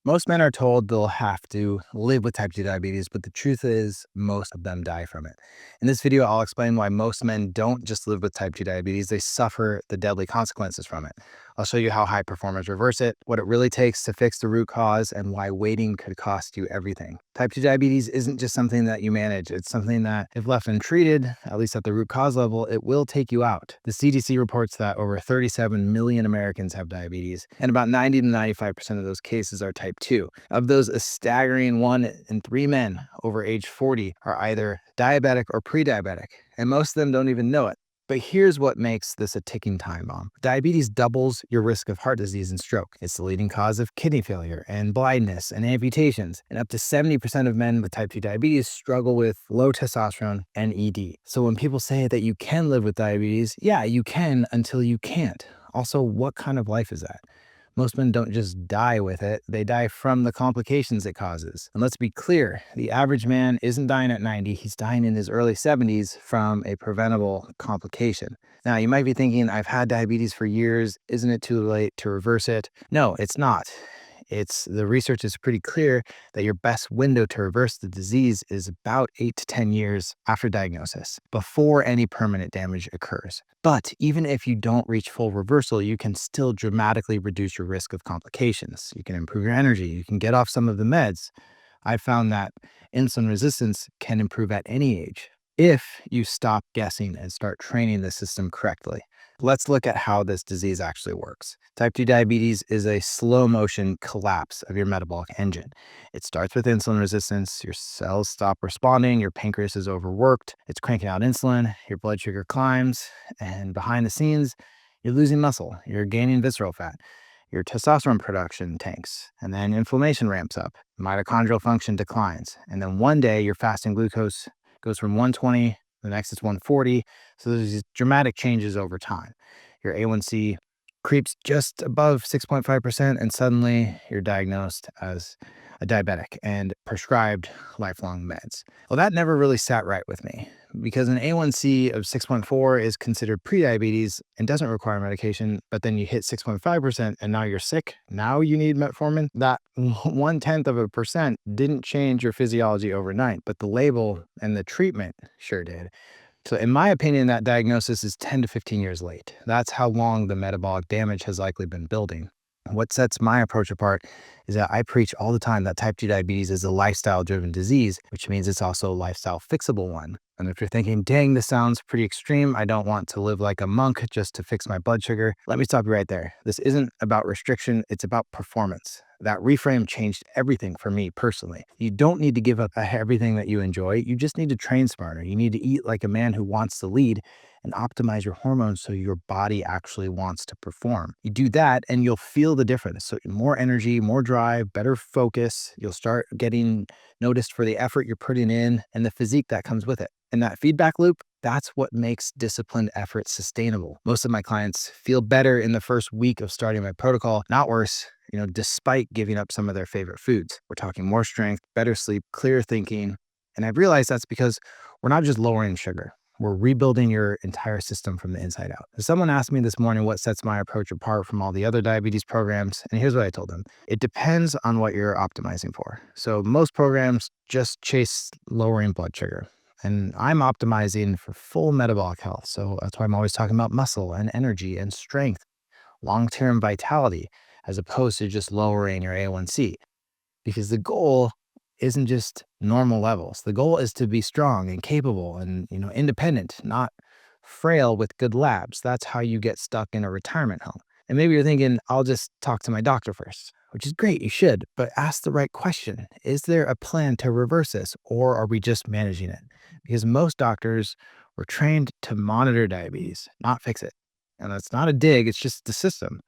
Most men are told they'll have to live with type 2 diabetes, but the truth is, most of them die from it. In this video, I'll explain why most men don't just live with type 2 diabetes, they suffer the deadly consequences from it. I'll show you how high performers reverse it, what it really takes to fix the root cause, and why waiting could cost you everything. Type 2 diabetes isn't just something that you manage, it's something that, if left untreated, at least at the root cause level, it will take you out. The CDC reports that over 37 million Americans have diabetes, and about 90 to 95% of those cases are type 2. Of those, a staggering 1 in 3 men over age 40 are either diabetic or pre-diabetic, and most of them don't even know it. But here's what makes this a ticking time bomb. Diabetes doubles your risk of heart disease and stroke. It's the leading cause of kidney failure and blindness and amputations. And up to 70% of men with type 2 diabetes struggle with low testosterone and ED. So when people say that you can live with diabetes, yeah, you can until you can't. Also, what kind of life is that? Most men don't just die with it, they die from the complications it causes. And let's be clear, the average man isn't dying at 90, he's dying in his early 70s from a preventable complication. Now, you might be thinking, I've had diabetes for years, isn't it too late to reverse it? No, it's not. The research is pretty clear that your best window to reverse the disease is about 8 to 10 years after diagnosis, before any permanent damage occurs. But even if you don't reach full reversal, you can still dramatically reduce your risk of complications. You can improve your energy, you can get off some of the meds. I found that insulin resistance can improve at any age if you stop guessing and start training the system correctly. Let's look at how this disease actually works. Type 2 diabetes is a slow motion collapse of your metabolic engine. It starts with insulin resistance, your cells stop responding, your pancreas is overworked, it's cranking out insulin, your blood sugar climbs, and behind the scenes, you're losing muscle, you're gaining visceral fat, your testosterone production tanks, and then inflammation ramps up, mitochondrial function declines, and then one day your fasting glucose goes from 120, the next is 140. So there's these dramatic changes over time. Your A1C creeps just above 6.5%, and suddenly you're diagnosed as a diabetic and prescribed lifelong meds. Well, that never really sat right with me because an A1C of 6.4 is considered prediabetes and doesn't require medication, but then you hit 6.5% and now you're sick. Now you need metformin. That 0.1% didn't change your physiology overnight, but the label and the treatment sure did. So in my opinion, that diagnosis is 10 to 15 years late. That's how long the metabolic damage has likely been building. What sets my approach apart is that I preach all the time that type 2 diabetes is a lifestyle-driven disease, which means it's also a lifestyle fixable one. And if you're thinking, dang, this sounds pretty extreme, I don't want to live like a monk just to fix my blood sugar, let me stop you right there. This isn't about restriction, it's about performance. That reframe changed everything for me personally. You don't need to give up everything that you enjoy. You just need to train smarter. You need to eat like a man who wants to lead and optimize your hormones so your body actually wants to perform. You do that and you'll feel the difference. So more energy, more drive, better focus. You'll start getting noticed for the effort you're putting in and the physique that comes with it. And that feedback loop, that's what makes disciplined effort sustainable. Most of my clients feel better in the first week of starting my protocol, not worse, despite giving up some of their favorite foods. We're talking more strength, better sleep, clear thinking. And I've realized that's because we're not just lowering sugar. We're rebuilding your entire system from the inside out. Someone asked me this morning what sets my approach apart from all the other diabetes programs, and here's what I told them. It depends on what you're optimizing for. So most programs just chase lowering blood sugar, and I'm optimizing for full metabolic health. So that's why I'm always talking about muscle and energy and strength, long-term vitality, as opposed to just lowering your A1C. Because the goal isn't just normal levels. The goal is to be strong and capable and, independent, not frail with good labs. That's how you get stuck in a retirement home. And maybe you're thinking, I'll just talk to my doctor first, which is great. You should, but ask the right question. Is there a plan to reverse this, or are we just managing it? Because most doctors were trained to monitor diabetes, not fix it. And that's not a dig, it's just the system.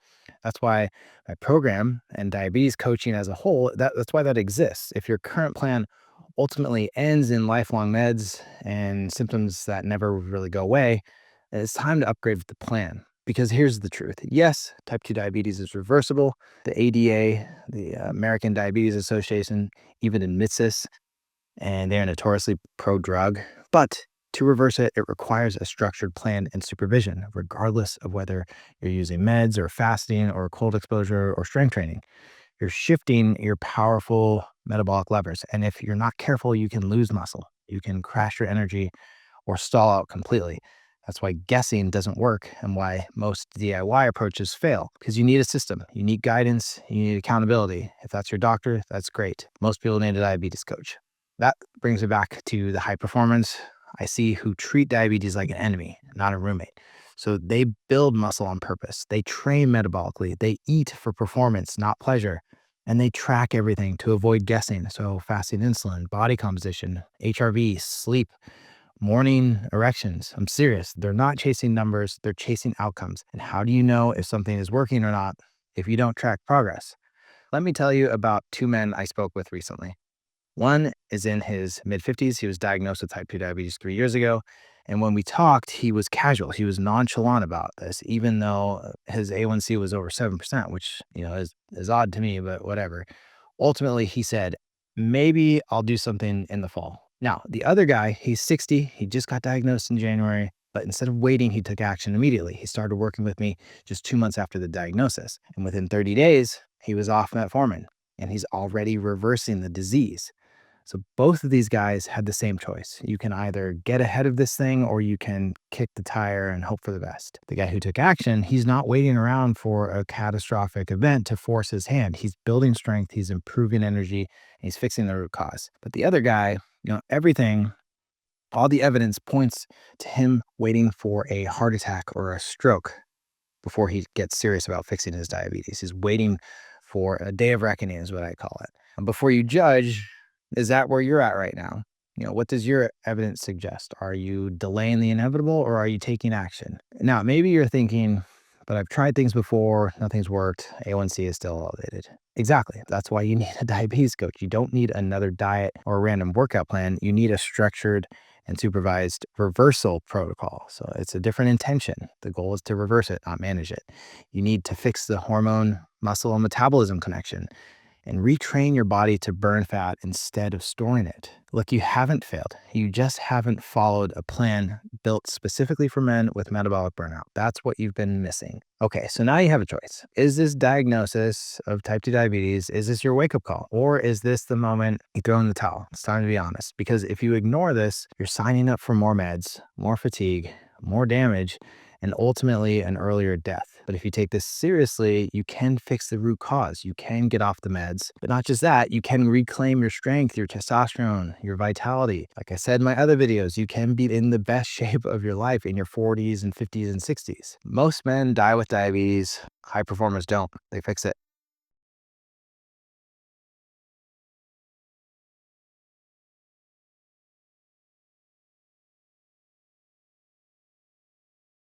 That's why my program and diabetes coaching as a whole, that's why that exists. If your current plan ultimately ends in lifelong meds and symptoms that never really go away, it's time to upgrade the plan. Because here's the truth. Yes, type 2 diabetes is reversible. The ADA, the American Diabetes Association, even admits this, and they're notoriously pro-drug. But to reverse it, it requires a structured plan and supervision, regardless of whether you're using meds or fasting or cold exposure or strength training. You're shifting your powerful metabolic levers. And if you're not careful, you can lose muscle. You can crash your energy or stall out completely. That's why guessing doesn't work and why most DIY approaches fail, because you need a system, you need guidance, you need accountability. If that's your doctor, that's great. Most people need a diabetes coach. That brings me back to the high performance I see who treat diabetes like an enemy, not a roommate. So they build muscle on purpose. They train metabolically. They eat for performance, not pleasure. And they track everything to avoid guessing. So fasting insulin, body composition, HRV, sleep, morning erections. I'm serious. They're not chasing numbers, they're chasing outcomes. And how do you know if something is working or not if you don't track progress? Let me tell you about two men I spoke with recently. One is in his mid 50s. He was diagnosed with type 2 diabetes 3 years ago. And when we talked, he was casual. He was nonchalant about this, even though his A1C was over 7%, which, is odd to me, but whatever. Ultimately, he said, maybe I'll do something in the fall. Now, the other guy, he's 60. He just got diagnosed in January. But instead of waiting, he took action immediately. He started working with me just 2 months after the diagnosis. And within 30 days, he was off metformin and he's already reversing the disease. So both of these guys had the same choice. You can either get ahead of this thing or you can kick the tire and hope for the best. The guy who took action, he's not waiting around for a catastrophic event to force his hand. He's building strength, he's improving energy, and he's fixing the root cause. But the other guy, all the evidence points to him waiting for a heart attack or a stroke before he gets serious about fixing his diabetes. He's waiting for a day of reckoning is what I call it. And before you judge, is that where you're at right now? What does your evidence suggest? Are you delaying the inevitable or are you taking action? Now, maybe you're thinking, but I've tried things before, nothing's worked, A1C is still elevated. Exactly. That's why you need a diabetes coach. You don't need another diet or a random workout plan. You need a structured and supervised reversal protocol. So it's a different intention. The goal is to reverse it, not manage it. You need to fix the hormone, muscle, and metabolism connection and retrain your body to burn fat instead of storing it. Look, you haven't failed. You just haven't followed a plan built specifically for men with metabolic burnout. That's what you've been missing. Okay, so now you have a choice. Is this diagnosis of type 2 diabetes, is this your wake-up call? Or is this the moment you throw in the towel? It's time to be honest. Because if you ignore this, you're signing up for more meds, more fatigue, more damage, and ultimately an earlier death. But if you take this seriously, you can fix the root cause. You can get off the meds. But not just that, you can reclaim your strength, your testosterone, your vitality. Like I said in my other videos, you can be in the best shape of your life in your 40s and 50s and 60s. Most men die with diabetes. High performers don't. They fix it.